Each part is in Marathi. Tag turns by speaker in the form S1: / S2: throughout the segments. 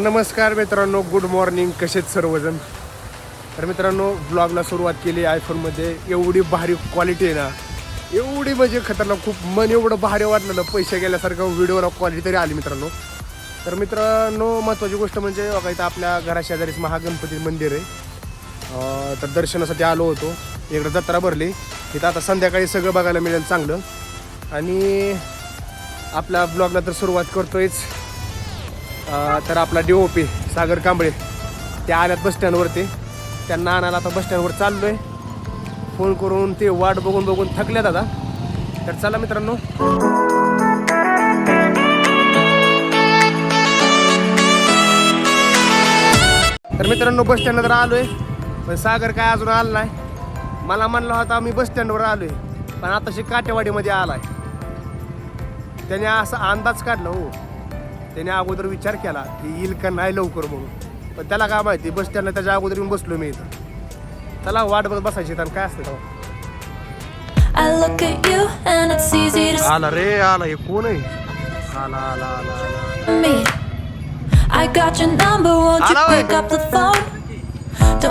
S1: नमस्कार मित्रांनो, गुड मॉर्निंग. कसेच सर्वजण. तर मित्रांनो, ब्लॉगला सुरुवात केली आयफोनमध्ये. एवढी भारी क्वालिटी आहे ना, एवढी म्हणजे खतरनाक. खूप मन एवढं भारी वाटलं, पैसे गेल्यासारखं व्हिडिओला क्वालिटी तरी आली मित्रांनो. तर मित्रांनो, महत्त्वाची गोष्ट म्हणजे बघा, इथं आपल्या घराशेजारीच महागणपती मंदिर आहे. तर दर्शनासाठी आलो होतो. इकडं जत्रा भरली. इथं आता संध्याकाळी सगळं बघायला मिळेल चांगलं. आणि आपल्या ब्लॉगला तर सुरुवात करतोयच. तर आपला DOP सागर कांबळे ते आल्यात बसस्टँडवरती. त्यांना आणायला आता बसस्टँडवर चाललो आहे. फोन करून ते वाट बघून बघून थकल्यात आता. तर चला मित्रांनो. तर मित्रांनो, बसस्टँडला तर आलो आहे, पण सागर काय अजून आला नाही. मला म्हणलं होता आम्ही बसस्टँडवर आलो आहे, पण आताशी काटेवाडीमध्ये आला आहे. त्याने असा अंदाज काढला. हो, त्याने अगोदर विचार केला की येईल का नाही लवकर म्हणून, पण त्याला काय माहिती, बस स्टँडला त्याच्या अगोदर येऊन बसलो मी इथं. त्याला वाट बघत बसायची. आणि काय असतं आला रे, आला. हे कोण आहे? आला आला आला आला.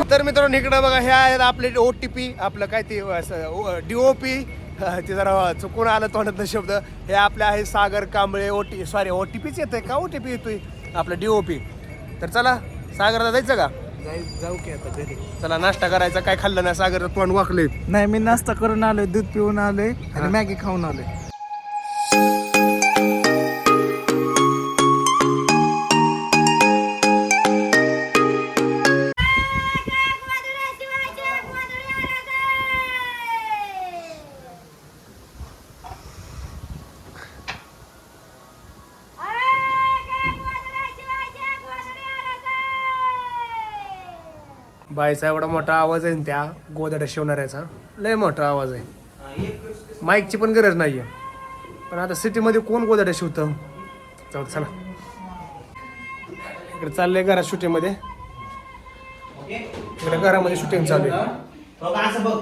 S1: तर मित्रांनो, इकडं बघा, हे आहेत आपले OTP. आपलं काय ते DOP, ते जरा चुकून आलं तोंडातला शब्द. हे आपले आहे सागर कांबळे. OTPच येतोय का? OTP येतोय आपला DOP. तर चला, सागरला जायचं का?
S2: जाऊ की आता घरी.
S1: चला, नाश्ता करायचा. काय खाल्लं ना सागर? तोंड वाकले.
S2: नाही, मी नाश्ता करून आलोय, दूध पिऊन आलोय आणि मॅगी खाऊन आलोय.
S1: बाईचा एवढा मोठा आवाज आहे ना त्या गोदड्या शिवणाऱ्याचा. लय मोठा आवाज आहे. माईकची पण गरज नाहीये. पण आता सिटीमध्ये कोण गोदड्या शिवतं? जाऊ दे, चला. इकडे चाललंय घरात शूटिंगमध्ये. इकडे घरामध्ये शूटिंग चालू आहे.
S3: असं बघ,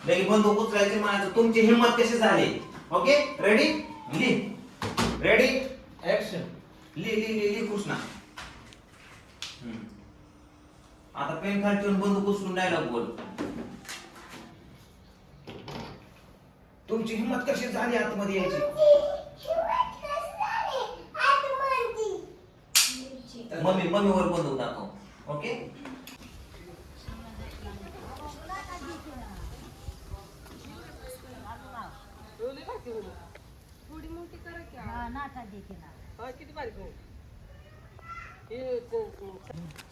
S3: लगे बंदूक उचलायचे म्हणायचं. तुमची हिंमत कशी झाली? Okay, ready? Ready, action. ली कृष्णा. आता पेन खाली ठेवून बंदूक उचलून डायलॉग बोल. तुमची हिंमत कशी झाली आतमध्ये यायची? मम्मीवर बंदूक दाखव. ओके,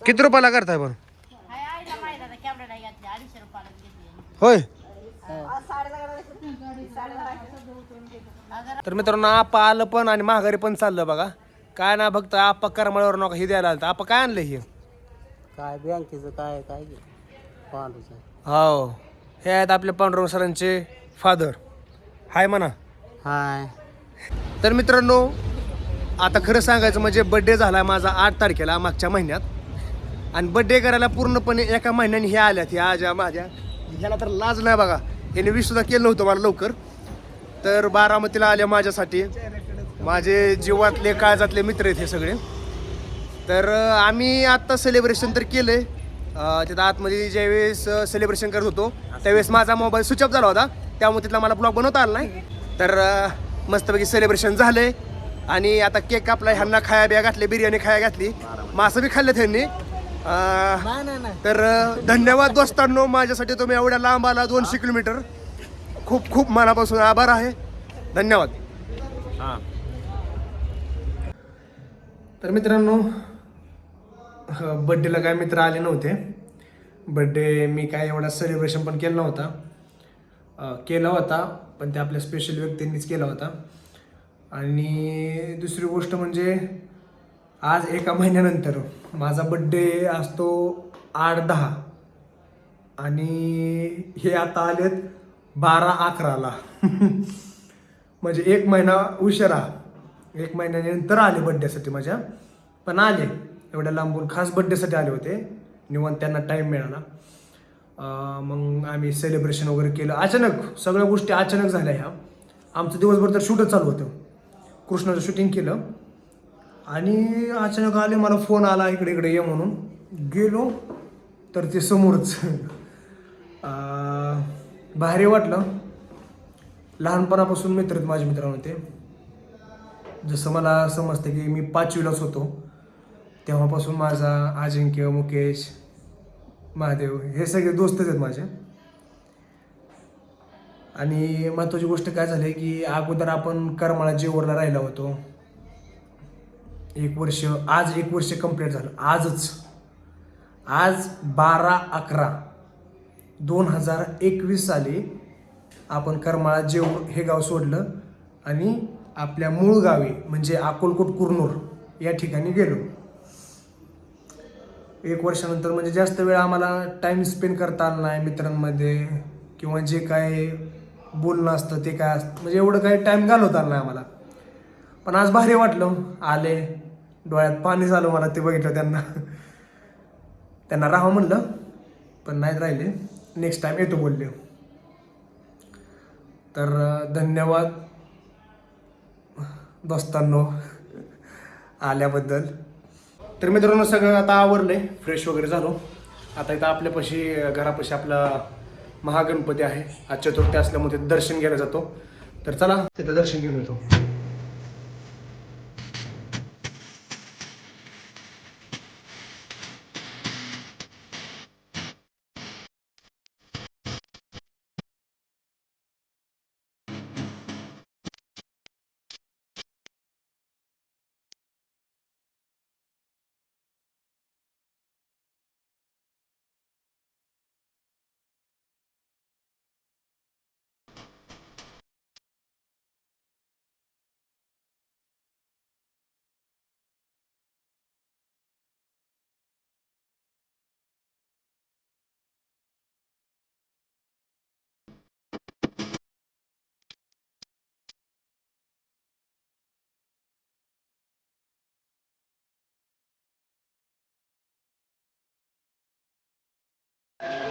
S1: किती रुपयाला करताय पण? होय. तर मित्रांनो, आपा आलं पण आणि महागारी पण चाललं बघा. काय ना, फक्त आपा करमाळ्यावर नका हे द्यायला आलं. आपा काय आणलं हे?
S2: काय बँकेचं काय काय
S1: हो, हे आहेत आपले पांडुरंग सरांचे फादर. हाय म्हणा.
S2: हाय.
S1: तर मित्रांनो, आता खरं सांगायचं म्हणजे बड्डे झाला माझा 8 तारखेला मागच्या महिन्यात. आणि बड्डे करायला पूर्णपणे एका महिन्याने हे आल्यात. ह्या ज्या माझ्या ह्याला तर लाज नाही बघा. ह्याने विश सुद्धा केलं नव्हतं मला लवकर. तर बारामतीला आले माझ्यासाठी. माझे जीवातले काळजातले मित्र आहेत हे सगळे. तर आम्ही आत्ता सेलिब्रेशन तर केलं आहे. तिथं आतमध्ये ज्यावेळेस सेलिब्रेशन करत होतो त्यावेळेस माझा मोबाईल स्विच ऑफ झाला होता, त्यामुळे तिथला मला ब्लॉग बनवता आला नाही. तर मस्तपैकी सेलिब्रेशन झालं आहे. आणि आता केक कापला, ह्यांना खाया बिया घातली, बिर्याणी खाया घातली, मासं बी खाल्लं त्यांनी. तर धन्यवाद दोस्तांनो, माझ्यासाठी तुम्ही एवढ्या लांब आला 200 किलोमीटर. खूप खूप मनापासून आभार आहे. धन्यवाद. तर मित्रांनो, बड्डेला काय मित्र आले नव्हते. बड्डे मी काय एवढा सेलिब्रेशन पण केला नव्हता. केला होता पण ते आपल्या स्पेशल व्यक्तींनीच केला होता. आणि दुसरी गोष्ट म्हणजे आज एका महिन्यानंतर माझा बड्डे असतो 8-10 आणि हे आता आलेत 12-11ला. म्हणजे 1 महिना उशिरा, 1 महिन्यानंतर आले बड्डेसाठी माझ्या. पण आले एवढ्या लांबून, खास बड्डेसाठी आले होते. निवांत त्यांना टाईम मिळाला. मग आम्ही सेलिब्रेशन वगैरे केलं. अचानक सगळ्या गोष्टी अचानक झाल्या ह्या. आमचं दिवसभर तर शूटच चालू होतं. कृष्णाचं शूटिंग केलं आणि अचानक आले, मला फोन आला इकडे इकडे ये म्हणून. गेलो तर ते समोरच भारी वाटलं. लहानपणापासून मित्र आहेत माझे मित्रांनो ते. जसं मला समजतं की मी 5वीलाच होतो तेव्हापासून माझा अजिंक्य, मुकेश, महादेव हे सगळे दोस्तच आहेत माझे. आणि महत्त्वाची गोष्ट काय झाली की अगोदर आपण करमाळा जेवरला राहिला होतो 1 वर्ष. आज 1 वर्ष कंप्लीट झालं. आज 12/11/2021 साली आपण करमाळा जेऊर हे गाव सोडलं आणि आपल्या मूळ गावी म्हणजे अक्कलकोट कुरनूर या ठिकाणी गेलो. 1 वर्षानंतर म्हणजे जास्त वेळ आम्हाला टाईम स्पेंड करता आला नाही मित्रांमध्ये, किंवा जे काय बोलणं असतं ते काय असतं म्हणजे एवढं काही टाईम घालवता आला नाही आम्हाला. पण आज भारी वाटलं. आले, डोळ्यात पाणी झालं मला ते बघितलं. त्यांना राहा म्हणलं पण नाही राहिले. नेक्स्ट टाईम येतो बोलले. तर धन्यवाद दोस्तांनो आल्याबद्दल. तर मित्रांनो सगळं आता आवरलंय, फ्रेश वगैरे झालो. आता इथं आपल्यापाशी घरापाशी आपला महागणपती आहे. आज चतुर्थी असल्यामुळे तिथं दर्शन घ्यायला जातो. तर चला तिथं दर्शन घेऊन येतो.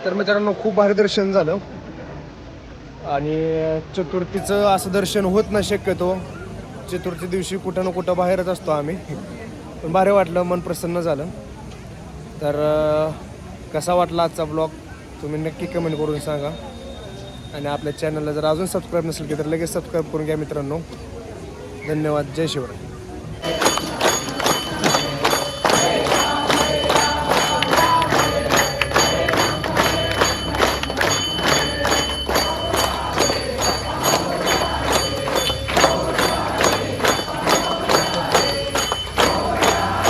S1: तर मित्रांनो खूप भारी दर्शन झालं. आणि चतुर्थीचं असं दर्शन होत नाही शक्यतो. चतुर्थी दिवशी कुठं ना कुठं बाहेरच असतो आम्ही. पण भारी वाटलं, मन प्रसन्न झालं. तर कसा वाटला आजचा ब्लॉग तुम्ही नक्की कमेंट करून सांगा. आणि आपल्या चॅनलला जर अजून सबस्क्राईब नसेल की तर लगेच सबस्क्राईब करून घ्या मित्रांनो. धन्यवाद. जय शिवराय.